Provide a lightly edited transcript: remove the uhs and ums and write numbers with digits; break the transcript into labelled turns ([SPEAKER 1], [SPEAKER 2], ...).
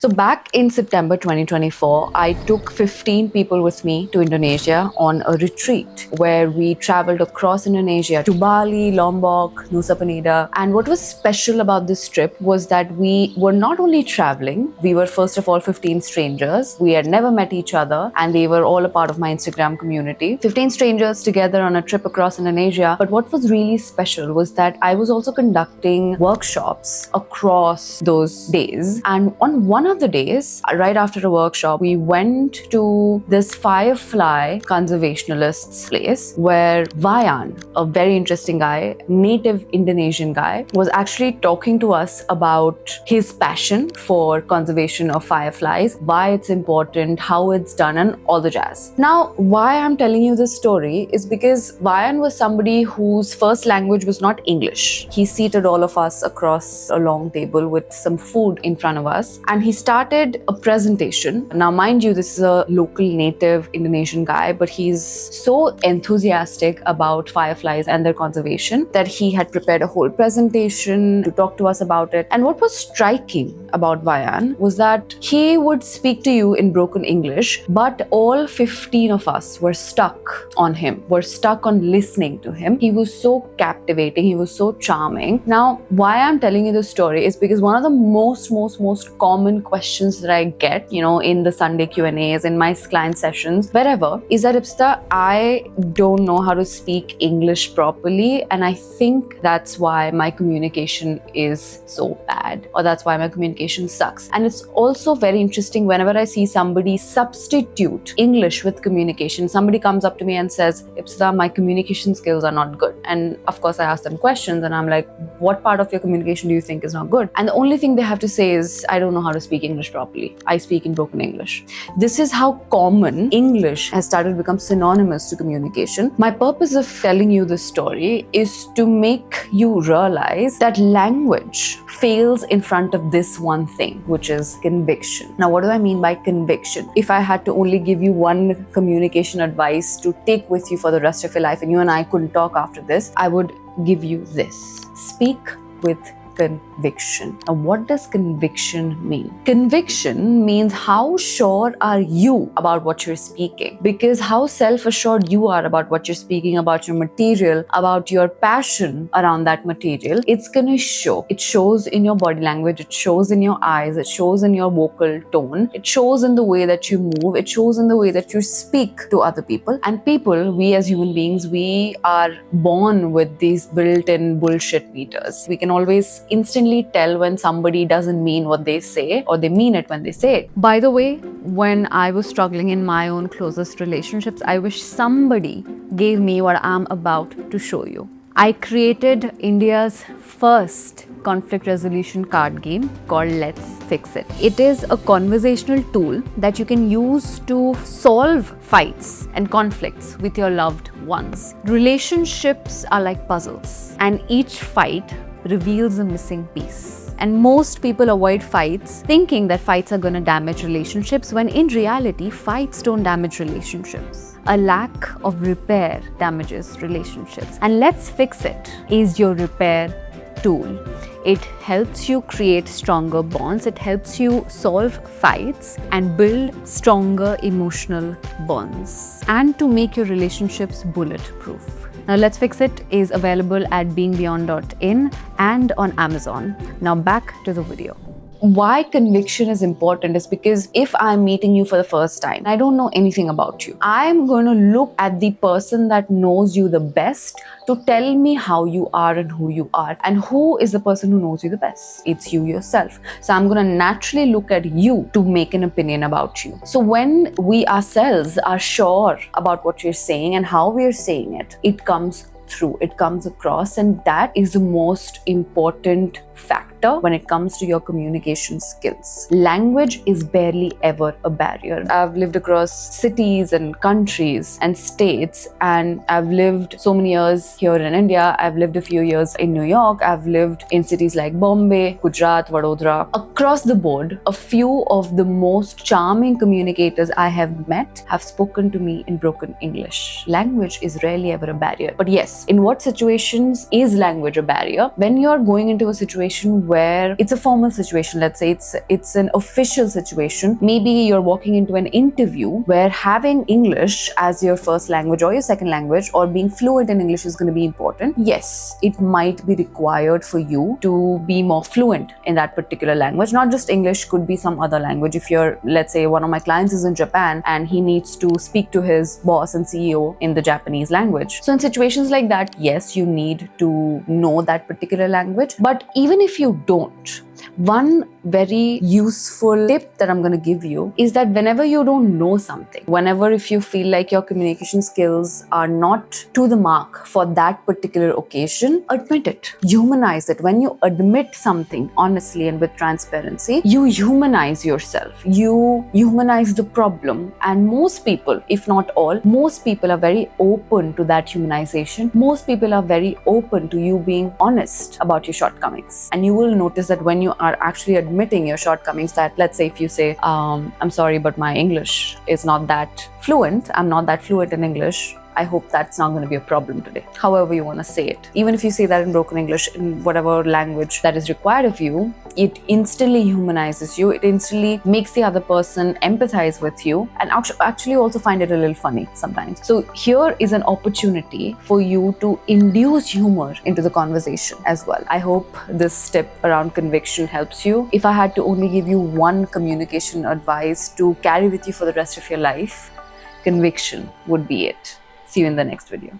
[SPEAKER 1] So back in September 2024, I took 15 people with me to Indonesia on a retreat where we traveled across Indonesia to Bali, Lombok, Nusa Penida. And what was special about this trip was that we were not only traveling, we were first of all 15 strangers. We had never met each other and they were all a part of my Instagram community. 15 strangers together on a trip across Indonesia. But what was really special was that I was also conducting workshops across those days. And on one of the days, right after a workshop, we went to this firefly conservationalist's place where Vayan, a very interesting guy, native Indonesian guy, was actually talking to us about his passion for conservation of fireflies, why it's important, how it's done, and all the jazz. Now, why I'm telling you this story is because Vayan was somebody whose first language was not English. He seated all of us across a long table with some food in front of us, and he started a presentation. Now, mind you, this is a local native Indonesian guy, but he's so enthusiastic about fireflies and their conservation that he had prepared a whole presentation to talk to us about it. And what was striking about Vayan was that he would speak to you in broken English, but all 15 of us were stuck on him, were stuck on listening to him. He was so captivating, he was so charming. Now, why I'm telling you this story is because one of the most common questions that I get, in the Sunday Q&As, in my client sessions, wherever, is that Ipsita, I don't know how to speak English properly, and I think that's why my communication is so bad, or that's why my communication sucks. And it's also very interesting whenever I see somebody substitute English with communication. Somebody comes up to me and says, Ipsita, my communication skills are not good. And of course, I ask them questions and I'm like, what part of your communication do you think is not good? And the only thing they have to say is, I don't know how to speak English properly. I speak in broken English. This is how common English has started to become synonymous to communication. My purpose of telling you this story is to make you realize that language fails in front of this one thing, which is conviction. Now, what do I mean by conviction? If I had to only give you one communication advice to take with you for the rest of your life, and you and I couldn't talk after this, I would give you this. Speak with conviction. Now, what does conviction mean? Conviction means how sure are you about what you're speaking? Because how self-assured you are about what you're speaking, about your material, about your passion around that material, it's gonna show. It shows in your body language, it shows in your eyes, it shows in your vocal tone, it shows in the way that you move, it shows in the way that you speak to other people. And people, we as human beings, we are born with these built-in bullshit meters. We can always instantly tell when somebody doesn't mean what they say, or they mean it when they say it. By the way, when I was struggling in my own closest relationships, I wish somebody gave me what I'm about to show you. I created India's first conflict resolution card game called Let's Fix It. It is a conversational tool that you can use to solve fights and conflicts with your loved ones. Relationships are like puzzles, and each fight reveals a missing piece. And most people avoid fights thinking that fights are going to damage relationships, when in reality, fights don't damage relationships. A lack of repair damages relationships. And Let's Fix It is your repair tool. It helps you create stronger bonds. It helps you solve fights and build stronger emotional bonds, and to make your relationships bulletproof. Now, Let's Fix It is available at beingbeyond.in and on Amazon. Now, back to the video. Why conviction is important is because if I'm meeting you for the first time, I don't know anything about you, I'm going to look at the person that knows you the best to tell me how you are and who you are. And who is the person who knows you the best? It's you yourself. So I'm going to naturally look at you to make an opinion about you. So when we ourselves are sure about what we're saying and how we're saying it, it comes through, it comes across, and that is the most important factor when it comes to your communication skills. Language is barely ever a barrier. I've lived across cities and countries and states, and I've lived so many years here in India. I've lived a few years in New York. I've lived in cities like Bombay, Gujarat, Vadodara. Across the board, a few of the most charming communicators I have met have spoken to me in broken English. Language is rarely ever a barrier. But yes, in what situations is language a barrier? When you're going into a situation situation where it's a formal situation, let's say it's an official situation, maybe you're walking into an interview where having English as your first language or your second language or being fluent in English is going to be important. Yes, it might be required for you to be more fluent in that particular language. Not just English, could be some other language. If you're, let's say, one of my clients is in Japan and he needs to speak to his boss and CEO in the Japanese language. So in situations like that, yes, you need to know that particular language. But even if you don't, one very useful tip that I'm going to give you is that whenever you don't know something, whenever if you feel like your communication skills are not to the mark for that particular occasion, admit it, humanize it. When you admit something honestly and with transparency, you humanize yourself, you humanize the problem. And most people, if not all, most people are very open to that humanization. Most people are very open to you being honest about your shortcomings. And you will notice that when you are actually admitting your shortcomings, that let's say if you say, I'm sorry, but my English is not that fluent, I'm not that fluent in English, I hope that's not going to be a problem today. However you want to say it. Even if you say that in broken English, in whatever language that is required of you, it instantly humanizes you. It instantly makes the other person empathize with you and actually also find it a little funny sometimes. So here is an opportunity for you to induce humor into the conversation as well. I hope this tip around conviction helps you. If I had to only give you one communication advice to carry with you for the rest of your life, conviction would be it. See you in the next video.